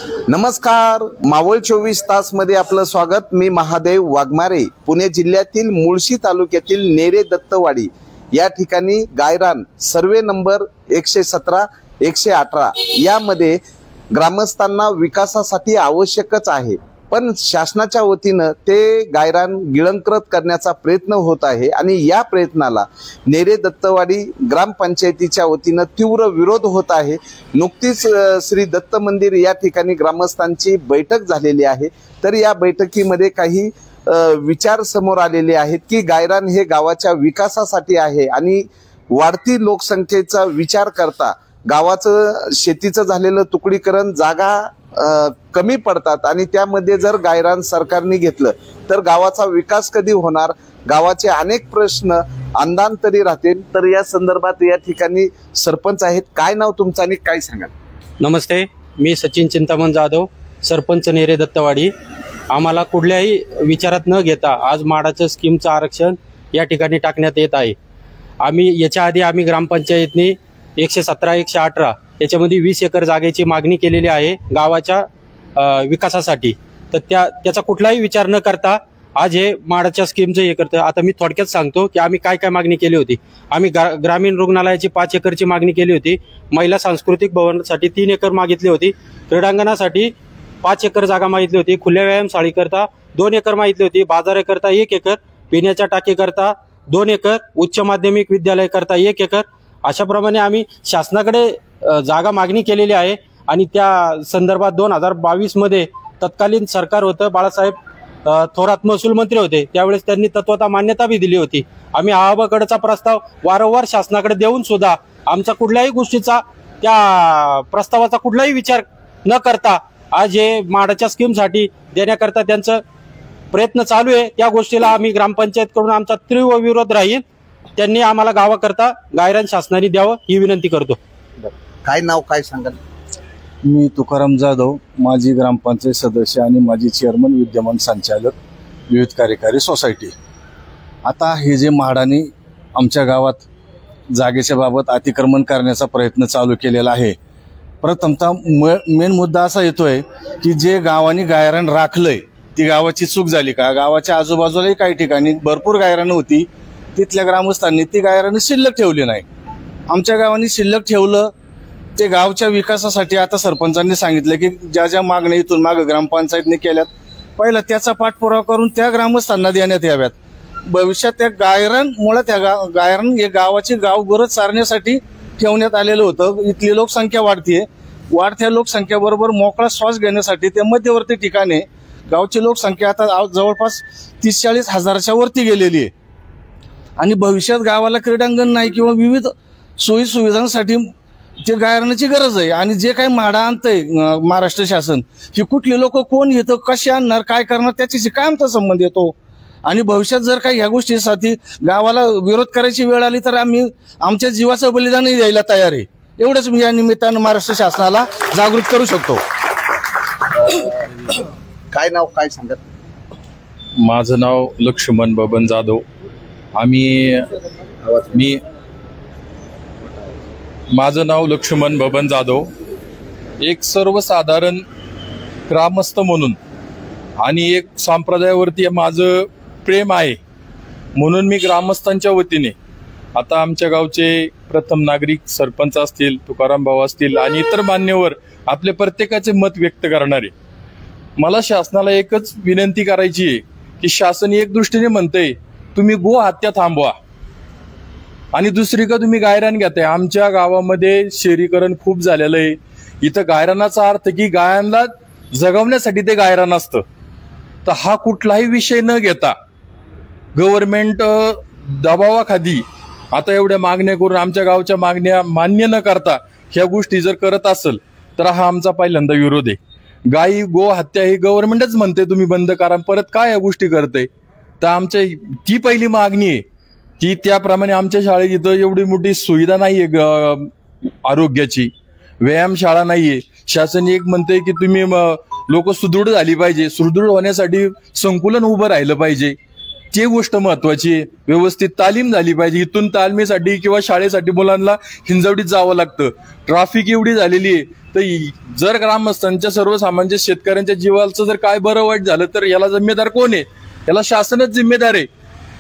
नमस्कार, मावळ 24 तास मध्ये आपलं स्वागत। मी महादेव वाघमारे। पुणे जिल्ह्यातील मुळशी तालुक्यातील नेरे दत्तवाडी या ठिकाणी गायरान सर्वे नंबर 117 118 यामध्ये ग्रामस्थांना विकासासाठी आवश्यकच आहे, पण शासनाच्या वतीने ते गायरान गिळंकृत करण्याचा प्रयत्न होत आहे आणि या प्रयत्नाला नेरे दत्तवाडी ग्रामपंचायतीच्या वतीने तीव्र विरोध होत आहे। नुकतीच श्री दत्त मंदिर या ठिकाणी ग्रामस्थांची बैठक झालेली आहे, तर या बैठकीमध्ये काही विचार समोर आलेले आहेत की गायरान हे गावाच्या विकासासाठी आहे आणि वाढती लोकसंख्येचा विचार करता गावाचं शेतीचं झालेलं तुकडीकरण जागा कमी पडतात आणि त्यामध्ये जर गायरान सरकारने घेतलं तर गावाचा विकास कधी होणार, गावाचे अनेक प्रश्न अंधांतरी राहतील। तर या संदर्भात या ठिकाणी सरपंच आहेत। काय नाव तुमचं आणि काय सांगाल? नमस्ते, मी सचिन चिंतामण जाधव, सरपंच नेरे दत्तवाडी। आम्हाला कुठल्याही विचारात न घेता आज माडाचं स्कीमचं आरक्षण या ठिकाणी टाकण्यात येत आहे। याच्या आधी आम्ही ग्रामपंचायतनी 117 118 त्याच्यामध्ये 20 एकर जागेची मागणी केलेली आहे गावाच्या विकासासाठी। तर त्याचा कुठलाही विचार न करता आज हे माडाच्या स्कीमचं हे करतं। आता मी थोडक्यात सांगतो की आम्ही काय काय मागणी केली होती। आम्ही ग्रामीण रुग्णालयाची 5 एकरची मागणी केली होती, महिला सांस्कृतिक भवनासाठी 3 एकर मागितली होती, क्रीडांगणासाठी 5 एकर जागा मागितली होती, खुल्या व्यायामशाळेकरता 2 एकर मागितली होती, बाजाराकरता 1 एकर, पिण्याच्या टाकीकरता 2 एकर, उच्च माध्यमिक विद्यालयाकरता 1 एकर, अशाप्रमाणे आम्ही शासनाकडे जागा मागणी केलेली आहे। आणि त्या संदर्भात 2022 मध्ये तत्कालीन सरकार होतं, बाळासाहेब थोरात महसूल मंत्री होते, त्यावेळेस त्यांनी तत्वता मान्यता बी दिली होती। आम्ही अहवाकडचा प्रस्ताव वारंवार शासनाकडे देऊन सुद्धा आमचा कुठल्याही गोष्टीचा त्या प्रस्तावाचा कुठलाही विचार न करता आज हे माडाच्या स्कीमसाठी देण्याकरता त्यांचं प्रयत्न चालू आहे। त्या गोष्टीला आम्ही ग्रामपंचायतकडून आमचा तीव्र विरोध राहील। त्यांनी आम्हाला गावाकरता गायरान शासनाने द्यावं ही विनंती करतो। काय नाव काय सांगाल? मी तुकाराम जाधव, माजी ग्रामपंचायत सदस्य आणि माजी चेअरमन, विद्यमान संचालक, विविध कार्यकारी सोसायटी। आता हे जे म्हाडाने आमच्या गावात जागेच्या बाबत अतिक्रमण करण्याचा प्रयत्न चालू केलेला आहे, प्रथमतः मेन मुद्दा असा येतोय की जे गावाने गायरान राखलंय ती गावाची चूक झाली का? गावाच्या आजूबाजूलाही काही ठिकाणी भरपूर गायरान होती, तिथल्या ग्रामस्थांनी ती गायरान शिल्लक ठेवली नाही। आमच्या गावाने शिल्लक ठेवलं ते गावच्या विकासासाठी। आता सरपंचांनी सांगितलं की ज्या ज्या मागण्या इथून मागे ग्रामपंचायतने केल्यात पहिला त्याचा पाठपुरावा करून त्या ग्रामस्थांना देण्यात याव्यात। भविष्यात त्या गायरान मुळे गायरान हे गावाची गाव गरज चारण्यासाठी ठेवण्यात आलेलं होतं। इथली लोकसंख्या वाढतीये, वाढत्या लोकसंख्येबरोबर मोकळा श्वास घेण्यासाठी ते मध्यवर्ती ठिकाणी गावची लोकसंख्या आता जवळपास 30-40 हजाराच्या वरती गेलेली आहे आणि भविष्यात गावाला क्रीडांगण नाही किंवा विविध सोयी सुविधांसाठी ते गायरानाची गरज आहे। आणि जे काही म्हाडा आणतंय महाराष्ट्र शासन, ही कुठली लोक कोण येतं, कसे आणणार, काय करणार, त्याच्याशी काय आमचा संबंध येतो? आणि भविष्यात जर काही ह्या गोष्टीसाठी गावाला विरोध करायची वेळ आली तर आम्ही आमच्या जीवाचं बलिदानही द्यायला तयार आहे। एवढंच मी या निमित्तानं महाराष्ट्र शासनाला जागृत करू शकतो। काय नाव काय सांगत? माझं नाव लक्ष्मण बबन जाधव। माझं नाव लक्ष्मण बबन जाधव। एक सर्वसाधारण ग्रामस्थ म्हणून आणि एक संप्रदायावरती माझं प्रेम आहे, म्हणून मी ग्रामस्थांच्या वतीने आता आमच्या गावचे प्रथम नागरिक सरपंच असतील, तुकाराम भाऊ असतील आणि इतर मान्यवर आपले प्रत्येकाचे मत व्यक्त करणारे, मला शासनाला एकच विनंती करायची आहे की शासन एक दृष्टीने म्हणतंय तुम्ही गो हत्या थांबवा आणि दुसरी का तुम्ही गायरान घेताय। आमच्या गावामध्ये शहरीकरण खूप झालेलं आहे। इथं गायरानाचा अर्थ की गायांना जगवण्यासाठी ते गायरान असतं। तर हा कुठलाही विषय न घेता गव्हर्नमेंट दबावाखाली आता एवढ्या मागण्या करून आमच्या गावच्या मागण्या मान्य न करता ह्या गोष्टी जर करत असेल तर हा आमचा पहिल्यांदा विरोध आहे। गायी गो हत्या ही गव्हर्नमेंटच म्हणते तुम्ही बंद करा, परत काय या गोष्टी करते? तर आमच्या ती पहिली मागणी आहे की त्याप्रमाणे आमच्या शाळेत इथं एवढी मोठी सुविधा नाहीये, आरोग्याची व्यायामशाळा नाहीये। शासन एक म्हणते की तुम्ही लोक सुदृढ झाली पाहिजे, सुदृढ होण्यासाठी संकुलन उभं राहिलं पाहिजे, ती गोष्ट महत्वाची आहे। व्यवस्थित तालीम झाली पाहिजे। इथून तालमीसाठी किंवा शाळेसाठी मुलांना हिंजवडीत जावं लागतं, ट्रॅफिक एवढी झालेली आहे तर जर ग्रामस्थांच्या सर्वसामान्य शेतकऱ्यांच्या जीवाचं जर काय बरं वाईट झालं तर याला जिम्मेदार कोण आहे? याला शासनच जिम्मेदार आहे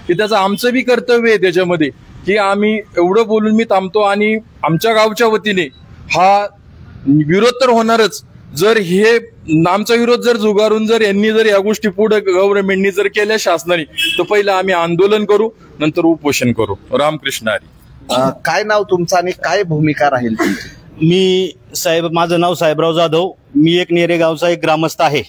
की त्याचं आमचं बी कर्तव्य आहे त्याच्यामध्ये की आम्ही एवढं बोलून मी थांबतो आणि आमच्या गावच्या वतीने हा विरोध तर होणारच. जर हे आमचा विरोध जर जुगारून जर यांनी जर या गोष्टी पुढे गव्हर्नमेंटनी जर केल्या शासनाने तर पहिलं आम्ही आंदोलन करू, नंतर उपोषण करू. रामकृष्ण हरी. काय नाव तुमचं आणि काय भूमिका राहील तुमची? माझं नाव साहेबराव जाधव. मी एक नेरे गावचा एक ग्रामस्थ आहे.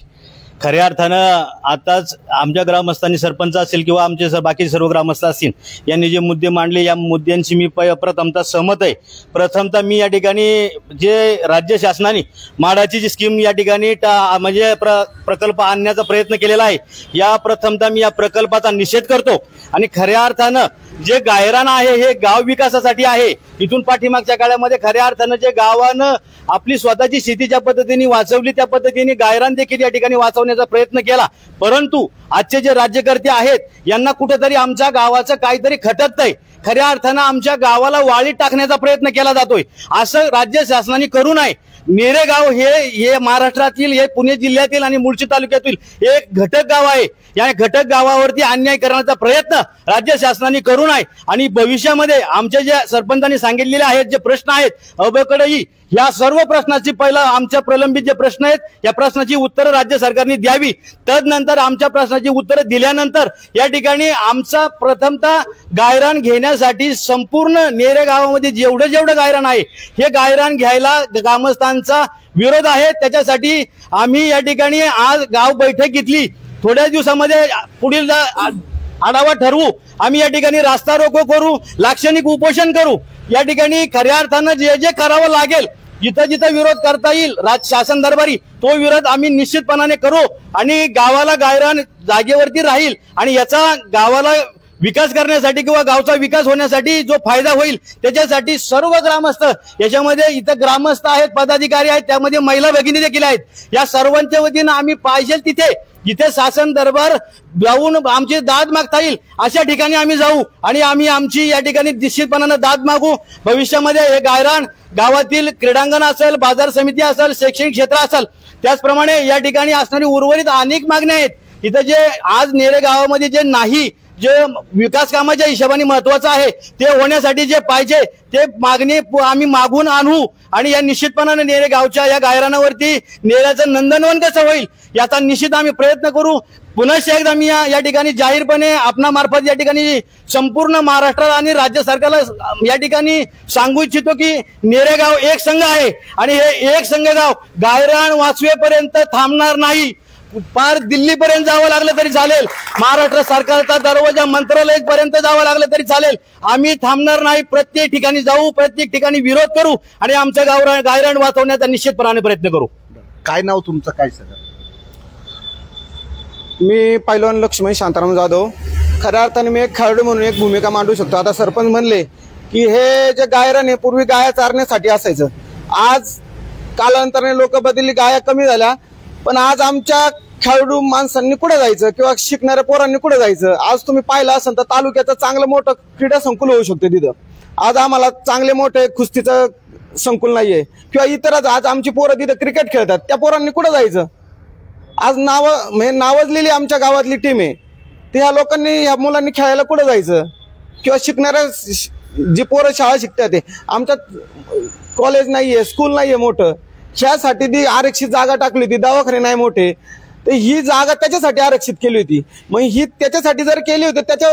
खऱ्या अर्थानं आताच आमच्या ग्रामस्थांनी सरपंच असेल किंवा आमचे बाकी सर्व ग्रामस्थ असतील यांनी जे मुद्दे मांडले या मुद्द्यांशी मी प्रथमतः सहमत आहे. प्रथमतः मी या ठिकाणी जे राज्य शासनाने माडाची जी स्कीम या ठिकाणी म्हणजे प्रकल्प आणण्याचा प्रयत्न केलेला आहे या प्रथमतः मी या प्रकल्पाचा निषेध करतो. आणि खऱ्या अर्थानं जे गायरान आहे हे गाव विकासासाठी आहे. इथून पाठीमागच्या काळामध्ये खऱ्या अर्थानं जे गावानं आपली स्वतःची शेती ज्या पद्धतीने वाचवली त्या पद्धतीने गायरान देखील या ठिकाणी वाचवण्याचा प्रयत्न केला. परंतु आजचे जे राज्यकर्ते आहेत यांना कुठेतरी आमच्या गावाचं काहीतरी खटकतंय. खऱ्या अर्थानं आमच्या गावाला वाळीत टाकण्याचा प्रयत्न केला जातोय. असं राज्य शासनाने करू नये. नेरे गाव हे महाराष्ट्रातील हे पुणे जिल्ह्यातील आणि मुळशी तालुक्यातील एक घटक गाव आहे. या घटक गावावरती अन्याय करण्याचा प्रयत्न राज्य शासनाने करू नये. आणि भविष्यामध्ये आमच्या जे सरपंचांनी सांगितलेले आहेत जे प्रश्न आहेत अबकडई या सर्व प्रश्नाची पहिला आमच्या प्रलंबित जे प्रश्न आहेत या प्रश्नाची उत्तरं राज्य सरकारने द्यावी. तदनंतर आमच्या प्रश्नाची उत्तरं दिल्यानंतर या ठिकाणी आमचा प्रथमतः गायरान घेण्यासाठी संपूर्ण नेरे गावामध्ये जेवढं गायरान आहे हे गायरान घ्यायला ग्रामस्थांचा विरोध आहे. त्याच्यासाठी आम्ही या ठिकाणी आज गाव बैठक घेतली. थोड्या दिवसामध्ये पुढील आढावा ठरवू. आम्ही या ठिकाणी रास्ता रोको करू, लाक्षणिक उपोषण करू. या ठिकाणी खऱ्या अर्थानं जे जे करावं लागेल जिथं जिथं विरोध करता येईल शासन दरबारी तो विरोध आम्ही निश्चितपणाने करू. आणि गावाला गायरान जागेवरती राहील आणि याचा गावाला विकास करण्यासाठी किंवा गावचा विकास होण्यासाठी जो फायदा होईल त्याच्यासाठी सर्व ग्रामस्थ याच्यामध्ये इथं ग्रामस्थ आहेत, पदाधिकारी आहेत, त्यामध्ये महिला भगिनी देखील आहेत. या सर्वांच्या वतीनं आम्ही पाहिजे तिथे जिथे शासन दरबार जाऊन आमची दाद मागता येईल अशा ठिकाणी आम्ही जाऊ आणि आम्ही आमची या ठिकाणी निश्चितपणानं दाद मागू. भविष्यामध्ये हे गायरान गावातील क्रीडांगण असेल, बाजार समिती असेल, शैक्षणिक क्षेत्र असेल त्याचप्रमाणे या ठिकाणी असणारी उर्वरित अनेक मागण्या आहेत. इथं जे आज नेरे गावामध्ये जे नाही जे विकास कामाच्या हिशोबाने महत्वाचं आहे ते होण्यासाठी जे पाहिजे ते मागणी आम्ही मागून आणू. आणि या निश्चितपणाने नेरे गावच्या या गायरानावरती नेऱ्याचं नंदनवन कसं होईल याचा निश्चित आम्ही प्रयत्न करू. पुन्हा एकदा मी या ठिकाणी जाहीरपणे आपणामार्फत या ठिकाणी संपूर्ण महाराष्ट्र आणि राज्य सरकारला या ठिकाणी सांगू इच्छितो की नेरे गाव एक संघ आहे आणि हे एक संघ गाव गायरान वाचवेपर्यंत थांबणार नाही. पार दिल्लीपर्यंत जावं लागलं तरी चालेल, महाराष्ट्र सरकारचा दरवाजा मंत्रालयापर्यंत जावं लागलं तरी चालेल, आम्ही थांबणार नाही. प्रत्येक ठिकाणी जाऊ, प्रत्येक ठिकाणी विरोध करू आणि आमचं गायरान वाचवण्याचा निश्चितपणाने प्रयत्न करू. काय नाव तुमचं? काय सगळं? मी पैलवान लक्ष्मण शांताराम जाधव. खऱ्या अर्थाने मी एक खेळाडू म्हणून एक भूमिका मांडू शकतो. आता सरपंच म्हणले की हे जे गायरान आहे पूर्वी गाया चारण्यासाठी असायचं. आज कालांतराने लोक बदलली, गाया कमी झाल्या. पण आज आमच्या खेळाडू माणसांनी कुठे जायचं किंवा शिकणाऱ्या पोरांनी कुठे जायचं? आज तुम्ही पाहिलं असेल तर तालुक्याचं चांगलं मोठं क्रीडा संकुल होऊ शकते तिथं. आज आम्हाला चांगले मोठे कुस्तीचं संकुल नाहीये किंवा इतरच. आज आमची पोरं तिथं क्रिकेट खेळतात, त्या पोरांनी कुठे जायचं? आज नावाजलेली आमच्या गावातली टीम आहे, त्या लोकांनी ह्या मुलांनी खेळायला कुठे जायचं? किंवा शिकणाऱ्या जी पोरं शाळा शिकतात आमच्यात कॉलेज नाहीये, स्कूल नाहीये मोठं, ह्यासाठी ती आरक्षित जागा टाकली होती. दवाखाने नाही मोठे, तर ही जागा त्याच्यासाठी आरक्षित केली होती. मग ही त्याच्यासाठी जर केली होती त्याच्या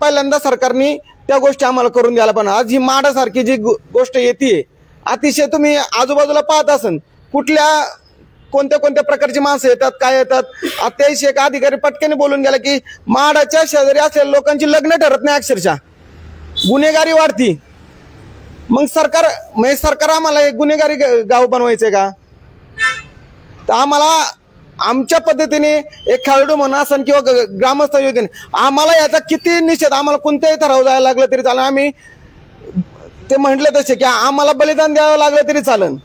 पहिल्यांदा सरकारने त्या गोष्टी आम्हाला करून द्यायला. पण आज ही माडासारखी जी गोष्ट येते अतिशय तुम्ही आजूबाजूला पाहत असन कुठल्या कोणत्या कोणत्या प्रकारची माणसं येतात, काय येतात. त्याविषयी एक अधिकारी पटकन बोलून गेला की माडाच्या शेजारी असलेल्या लोकांची लग्न ठरत नाही, अक्षरशः गुन्हेगारी वाढती. मग सरकार आम्हाला एक गुन्हेगारी गाव बनवायचंय का? तर आम्हाला आमच्या पद्धतीने एक खेळाडू म्हणून असन किंवा ग्रामस्थ योजने आम्हाला याचा किती निषेध, आम्हाला कोणत्याही थराव जायला लागलं तरी चालेल. आम्ही ते म्हटलं तसे की आम्हाला बलिदान द्यावं लागलं तरी चालेल,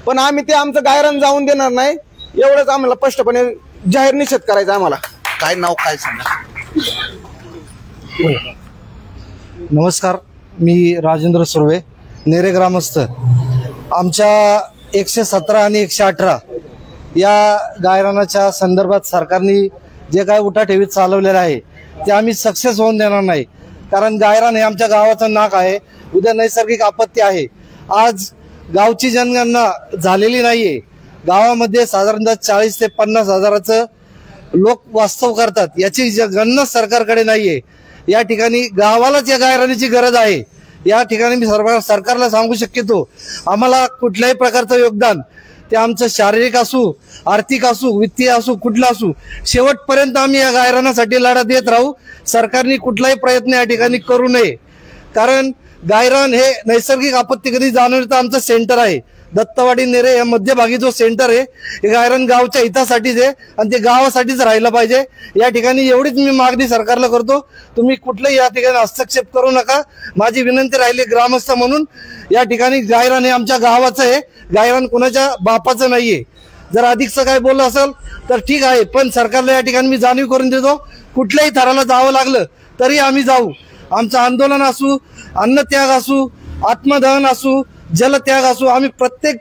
पण आम्ही ते आमचं गायरान जाऊन देणार नाही. एवढंच आम्हाला स्पष्टपणे जाहीर निषेध करायचा आम्हाला. काय नाव? काय सांगा? नमस्कार, मी राजेंद्र सुर्वे, नेरे ग्रामस्थ. आमच्या 117 आणि 118 या गायरानाच्या संदर्भात सरकारने जे काय उठाठेवीत चालवलेलं आहे ते आम्ही सक्सेस होऊन देणार नाही. कारण गायरान हे आमच्या गावाचं नाक आहे. उद्या नैसर्गिक आपत्ती आहे. आज गावची जनगणना झालेली नाहीये. गावामध्ये साधारणतः 40 ते 50 हजाराचं लोक वास्तव करतात. याची गणना सरकारकडे नाहीये. या ठिकाणी गावालाच या गायरानीची गरज आहे. या ठिकाणी मी सरकारला सांगू शक्यतो, आम्हाला कुठल्याही प्रकारचं योगदान ते आमचं शारीरिक असू, आर्थिक असू, वित्तीय असू, कुठलं असू, शेवटपर्यंत आम्ही या गायरानासाठी लढा देत राहू. सरकारने कुठलाही प्रयत्न या ठिकाणी करू नये. कारण गायरान हे नैसर्गिक आपत्ती कधी जाणवतं आमचं सेंटर आहे. दत्तवाडी नेरे या मध्यभागी जो सेंटर आहे हे गायरान गावच्या हितासाठीच आहे आणि ते गावासाठीच राहिलं पाहिजे. या ठिकाणी एवढीच मी मागणी सरकारला करतो, तुम्ही कुठलंही या ठिकाणी हस्तक्षेप करू नका. माझी विनंती राहिली ग्रामस्थ म्हणून, या ठिकाणी गायरान हे आमच्या गावाचं आहे. गायरान कुणाच्या बापाचं नाहीये. जर अधिकचं काय बोललं असेल तर ठीक आहे, पण सरकारला या ठिकाणी मी जाणीव करून देतो, कुठल्याही थराला जावं लागलं तरी आम्ही जाऊ. आमचं आंदोलन असू, अन्नत्याग असू, आत्मदहन असू, जलत्याग असू, आम्ही प्रत्येक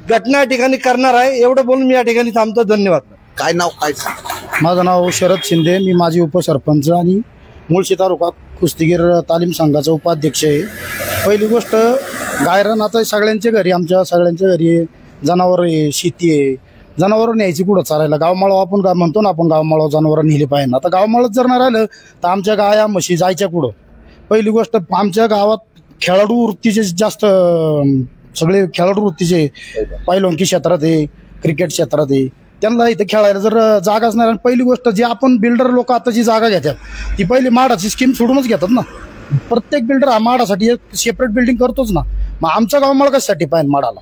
घटना या ठिकाणी करणार आहे. एवढं बोलून मी या ठिकाणी थांबतो. धन्यवाद. काय नाव काय? माझं नाव शरद शिंदे. मी माजी उपसरपंच आणि मुळशी तालुका कुस्तीगीर तालीम संघाचा उपाध्यक्ष आहे. पहिली गोष्ट, गायरान आता सगळ्यांच्या घरी, आमच्या सगळ्यांच्या घरी जनावर आहे, शेती आहे. जनावरं न्यायची कुठं चालायला? गावमाळव आपण काय म्हणतो ना, आपण गावमाळव जनावरं नेली पाहिजे. आता गावमाळच जर नाही राहिलं तर आमच्या गाया म्हशी जायच्या कुठं? पहिली गोष्ट, आमच्या गावात खेळाडू वृत्तीचे जास्त, सगळे खेळाडू वृत्तीचे पैलवानकी क्षेत्रात आहे, क्रिकेट क्षेत्रात आहे. त्यांना इथे खेळायला जर जागा असणार. आणि पहिली गोष्ट, जे आपण बिल्डर लोक आता जी जागा घेतात ती पहिली माडाची स्कीम सोडूनच घेतात ना. प्रत्येक बिल्डर हा माडासाठी एक सेपरेट बिल्डिंग करतोच ना. मग आमचा गाव माळ कशासाठी पाहिजे माडाला?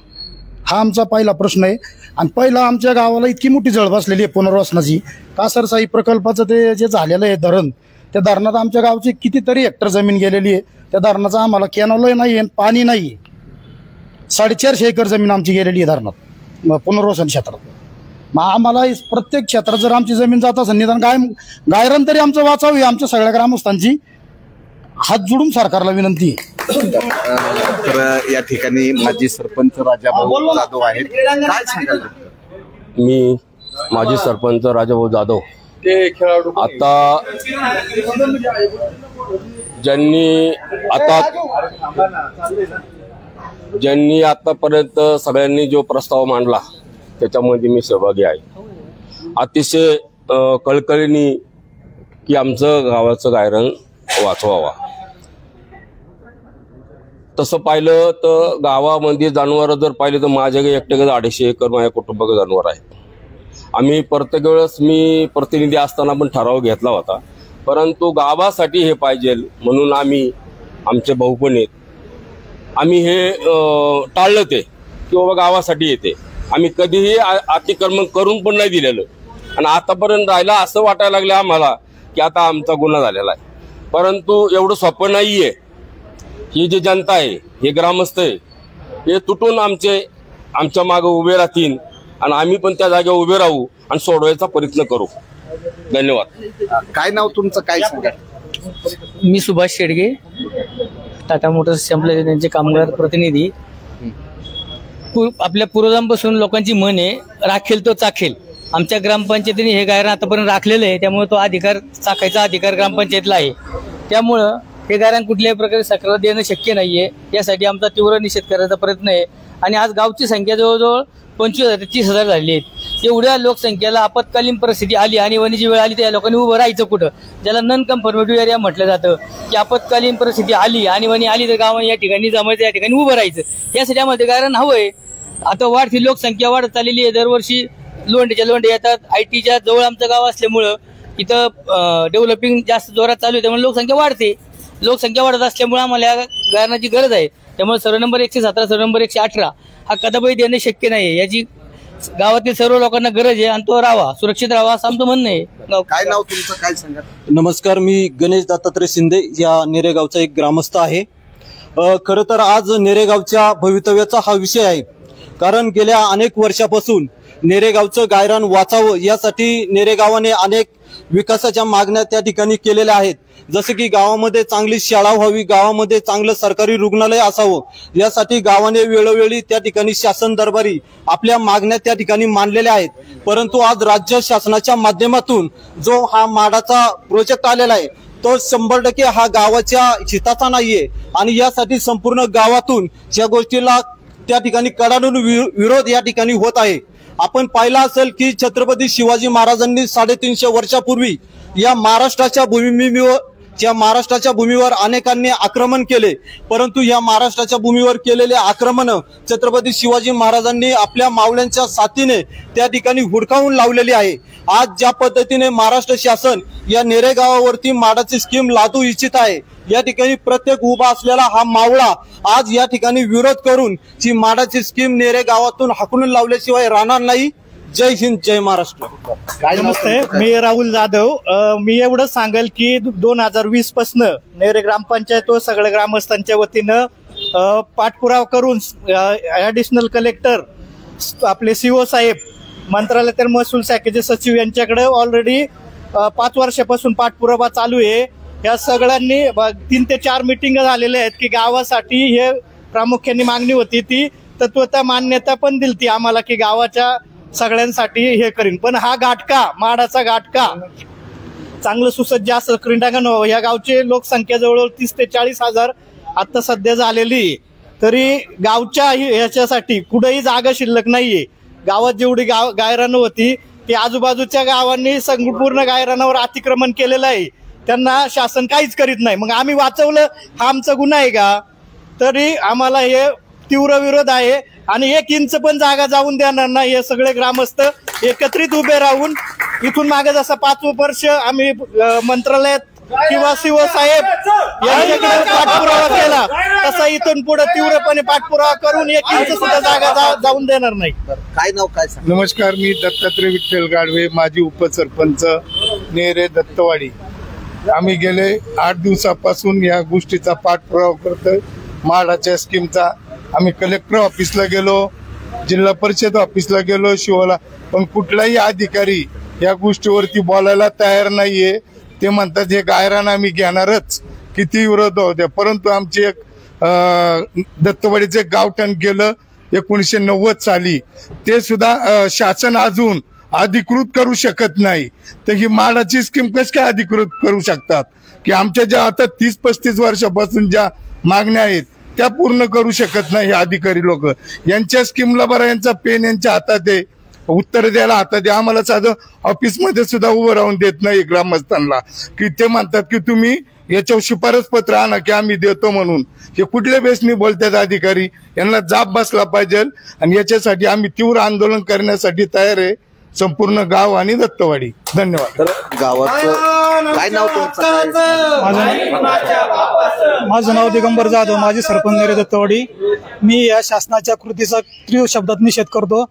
हा आमचा पहिला प्रश्न आहे. आणि पहिला आमच्या गावाला इतकी मोठी जळ बसलेली आहे पुनर्वसनाची. कासरसाई प्रकल्पाचं ते जे झालेलं आहे धरण, त्या धरणात आमच्या गावची कितीतरी हेक्टर जमीन गेलेली आहे. त्या धरणाचं आम्हाला कॅनॉल नाही, पाणी नाही. 450 एकर जमीन आमची गेलेली आहे धरणात पुनर्वसन क्षेत्रात. मग आम्हाला प्रत्येक क्षेत्रात जर आमची जमीन जात असेल, निदान गायरान तरी आमचं वाचावी. आमच्या सगळ्या ग्रामस्थांची हात जोडून सरकारला विनंती आहे. तर या ठिकाणी माजी सरपंच राजाभाऊ जाधव आहेत. काय सांगाल? मी माजी सरपंच राजाभाऊ जाधव. आता ज्यांनी आतापर्यंत सगळ्यांनी जो प्रस्ताव मांडला त्याच्यामध्ये मी सहभागी आहे. अतिशय कळकळीने की आमचं गावाचं गायरान वाचवावा. तसं पाहिलं तर गावामध्ये जनावर जर पाहिलं तर माझ्याकडे एकट्याकडे 250 एकर माझ्या कुटुंबाकडे जनावर आहेत. आम्ही प्रत्येक वेळेस, मी प्रतिनिधी असताना पण ठराव घेतला होता, परंतु गावासाठी हे पाहिजे म्हणून आम्ही, आमचे भाऊ पण आहेत, आम्ही हे टाळलं ते की बाबा गावासाठी येते. आम्ही कधीही अतिक्रमण करून पण नाही दिलेलं. आणि आतापर्यंत राहिला असं वाटायला लागलं आम्हाला की आता आमचा गुन्हा झालेला आहे. परंतु एवढं सोपं नाहीये. ही जी जनता आहे, हे ग्रामस्थ आहे, हे तुटून आमच्या मागे उभे राहतील आणि आम्ही पण त्या जागेवर उभे राहू आणि सोडवायचा प्रयत्न करू. धन्यवाद. काय नाव तुमचं? काय सांगा? मी सुभाष शेडगे, टाटा मोटर्स संपले त्यांचे कामगार प्रतिनिधी. आपल्या पूर्वजांपासून लोकांची मन आहे, राखेल तो चाखेल. आमच्या ग्रामपंचायतीने हे गायरान आतापर्यंत राखलेलं आहे, त्यामुळे तो अधिकार, चाखायचा अधिकार ग्रामपंचायतला आहे. त्यामुळं हे गायरान कुठल्याही प्रकारे सरकारला देणं शक्य नाहीये. यासाठी आमचा तीव्र निषेध करायचा प्रयत्न आहे. आणि आज गावची संख्या जवळजवळ 25,000 ते 30,000 झाली आहेत. एवढ्या लोकसंख्येला आपत्कालीन परिस्थिती आली आणि वणीची वेळ आली, त्या लोकांनी उभं राहायचं कुठं? ज्याला नॉन कन्फॉर्मेटिव्ह एरिया म्हटलं जातं, की आपत्कालीन परिस्थिती आली आणि वणी आली तर गावाने या ठिकाणी जमायचं, या ठिकाणी उभं राहायचं. यासाठी आम्हाला गायरान हवंय. आता वाढती लोकसंख्या वाढत चाललेली आहे. दरवर्षी लोंढे येतात. ITच्या जवळ आमचं गाव असल्यामुळं इथं डेव्हलपिंग जास्त जोरात चालू आहे, त्यामुळे लोकसंख्या वाढते. लोकसंख्या वाढत असल्यामुळे आम्हाला या गायरानाची गरज आहे. त्यामुळे सर्व नंबर 117, सर्व नंबर 118 हा कदापि देणं शक्य नाही. याची गावातील सर्व लोकांना गरज आहे आणि तो राहावा, सुरक्षित राहावा असं आमचं म्हणणं आहे. काय नाव तुमचं? काय सांगा? नमस्कार, मी गणेश दत्तात्रय शिंदे या नेरेगावचा एक ग्रामस्थ आहे. खरं तर आज नेरेगावच्या भवितव्याचा हा विषय आहे. कारण गेल्या अनेक वर्षापासून नेरेगावचं गायरान वाचावं यासाठी नेरेगावाने अनेक विकासाच्या मागण्या त्या ठिकाणी केलेल्या आहेत। जसे की गावामध्ये चांगली शाळा व्हावी, गावामध्ये चांगलं सरकारी रुग्णालय असावं, यासाठी गावाने वेळोवेळी त्या ठिकाणी शासन दरबारी आपल्या मागण्या त्या ठिकाणी मांडलेल्या आहेत। परंतु आज राज्य शासनाच्या माध्यमातून जो हा माडाचा प्रोजेक्ट आलेला आहे तो 100% हा गावाच्या हिताचा नाहीये आणि यासाठी संपूर्ण गावातून या गोष्टीला त्या ठिकाणी कडाडून विरोध या ठिकाणी होत आहे। आपण पाहिलं असेल की छत्रपती शिवाजी महाराजांनी 350 वर्षापूर्वी या महाराष्ट्राच्या भूमीवर अनेकांनी आक्रमण केले, परंतु या महाराष्ट्राच्या भूमीवर केलेले आक्रमण छत्रपती शिवाजी महाराजांनी आपल्या मावळ्यांच्या साथीने त्या ठिकाणी हुडकावून लावलेली आहे। आज ज्या पद्धतीने महाराष्ट्र शासन या नेरे गावावरती माडाची स्कीम लादू इच्छित आहे, या ठिकाणी प्रत्येक उभा असलेला हा मावळा आज या ठिकाणी विरोध करून जी माडाची स्कीम नेरे गावातून हाकलून लावल्याशिवाय राहणार नाही। जय हिंद, जय महाराष्ट्र। नमस्ते, मी राहुल जाधव। मी एवढंच सांगेल की 2020 पासून नेरे ग्रामपंचायत व सगळ्या ग्रामस्थांच्या वतीनं पाठपुरावा करून ऍडिशनल कलेक्टर, आपले सीओ साहेब, मंत्रालयातील महसूल शाखेचे सचिव यांच्याकडे ऑलरेडी 5 वर्षापासून पाठपुरावा चालू आहे। या सगळ्यांनी 3 ते 4 मीटिंग झालेल्या आहेत की गावासाठी हे प्रामुख्याने मागणी होती, ती तत्वतः मान्यता पण दिली आम्हाला की गावाच्या सगळ्यांसाठी हे करीन। पण हा गाठका, माडाचा गाठका चांगलं सुसज्ज असं क्रीडांगण व्हावं। या गावची लोकसंख्या जवळजवळ 30 ते 40 हजार आता सध्या झालेली, तरी गावच्या याच्यासाठी कुठेही जागा शिल्लक नाहीये। गावात जेवढी गायरानं होती ती आजूबाजूच्या गावांनी संपूर्ण गायरानावर अतिक्रमण केलेलं आहे, त्यांना शासन काहीच करीत नाही। मग आम्ही वाचवलं, हा आमचा गुन्हा आहे का? तरी आम्हाला हे तीव्र विरोध आहे आणि 1 इंच पण जागा जाऊन देणार नाही। हे सगळे ग्रामस्थ एकत्रित उभे राहून इथून मागे जसा 5 वर्ष आम्ही मंत्रालयात किंवा सीओ साहेब यांच्याकडे पाठपुरावा केला, तसा इथून पुढे तीव्रपणे पाठपुरावा करून 1 इंच सुद्धा जागा जाऊन देणार नाही। काय नाव काय? नमस्कार, मी दत्तात्रय विठ्ठल गाडवे, माजी उपसरपंच नेरे दत्तवाडी। आम्ही गेले 8 दिवसापासून या गोष्टीचा पाठपुरावा करतोय, माडाच्या स्कीमचा। आम्ही कलेक्टर ऑफिसला गेलो, जिल्हा परिषद ऑफिसला गेलो, शिवला, पण कुठलाही अधिकारी या गोष्टीवरती बोलायला तयार नाहीये। ते म्हणतात हे गायरान आम्ही घेणारच, किती विरोध होते। परंतु आमचे एक दत्तवाडीचे गावठण गेलं 1990 साली, ते सुद्धा शासन अजून अधिकृत करू शकत नाही, तर ही माडाची स्कीम कशी काय अधिकृत करू शकतात? की आमच्या ज्या आता 30-35 वर्षापासून ज्या मागण्या आहेत त्या पूर्ण करू शकत नाही हे अधिकारी लोक। यांच्या स्कीमला बरं यांचा पेन यांच्या हातात आहे, उत्तर द्यायला हातात आहे। आम्हाला साधं ऑफिसमध्ये सुद्धा उभं राहून देत नाही ग्रामस्थांना, की ते म्हणतात की तुम्ही याच्यावर शिफारस पत्र आणा की आम्ही देतो म्हणून। हे कुठल्या बेसनी बोलतात अधिकारी? यांना जाब बसला पाहिजे आणि याच्यासाठी आम्ही तीव्र आंदोलन करण्यासाठी तयार आहे, संपूर्ण गाव आणि दत्तवाडी। धन्यवाद। गावाचं काय नाव तुमचं? माझं नाव दिगंबर जाधव, माझी सरपंच नेरे दत्तवाडी। मी या शासनाच्या कृतीचा तीव्र शब्दात निषेध करतो।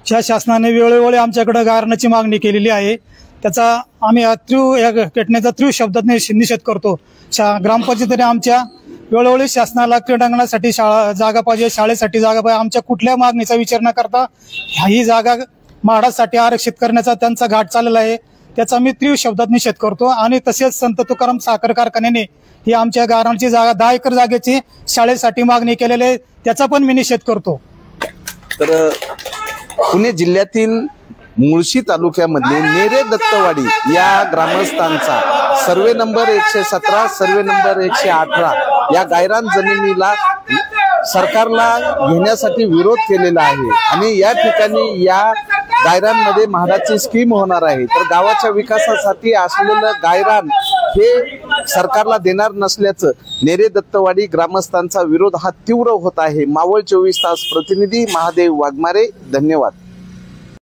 ज्या शासनाने वेळोवेळी आमच्याकडे गायरानाची मागणी केलेली आहे त्याचा आम्ही या घटनेचा तीव्र शब्दात निषेध करतो। ग्रामपंचायतीने आमच्या वेळोवेळी शासनाला क्रीडांगणासाठी जागा पाहिजे, शाळेसाठी जागा पाहिजे, आमच्या कुठल्या मागणीचा विचार न करता ही जागा माडासाठी आरक्षित करण्याचा त्यांचा घाट चाललेला आहे, त्याचा मी तीव्र शब्दात निषेध करतो। आणि तसेच संत तुकाराम साखर कारखान्याने ही आमच्या गारांची जागा 10 एकर जागेची शाळेसाठी मागणी केलेली आहे, त्याचा पण मी निषेध करतो। तर पुणे जिल्ह्यातील मुळशी तालुक्यामधले नेरे दत्तवाडी या ग्रामस्थांचा सर्वे नंबर 117, सर्वे नंबर 118 या गायरान जमिनीला सरकारला घेण्यासाठी विरोध केलेला आहे आणि या ठिकाणी या गायरानमध्ये म्हाडाची स्कीम होणार आहे। तर गावाच्या विकासासाठी असलेलं गायरान हे सरकारला देणार नसल्याचं नेरे दत्तवाडी ग्रामस्थांचा विरोध हा तीव्र होत आहे। मावळ 24 तास प्रतिनिधी महादेव वाघमारे, धन्यवाद।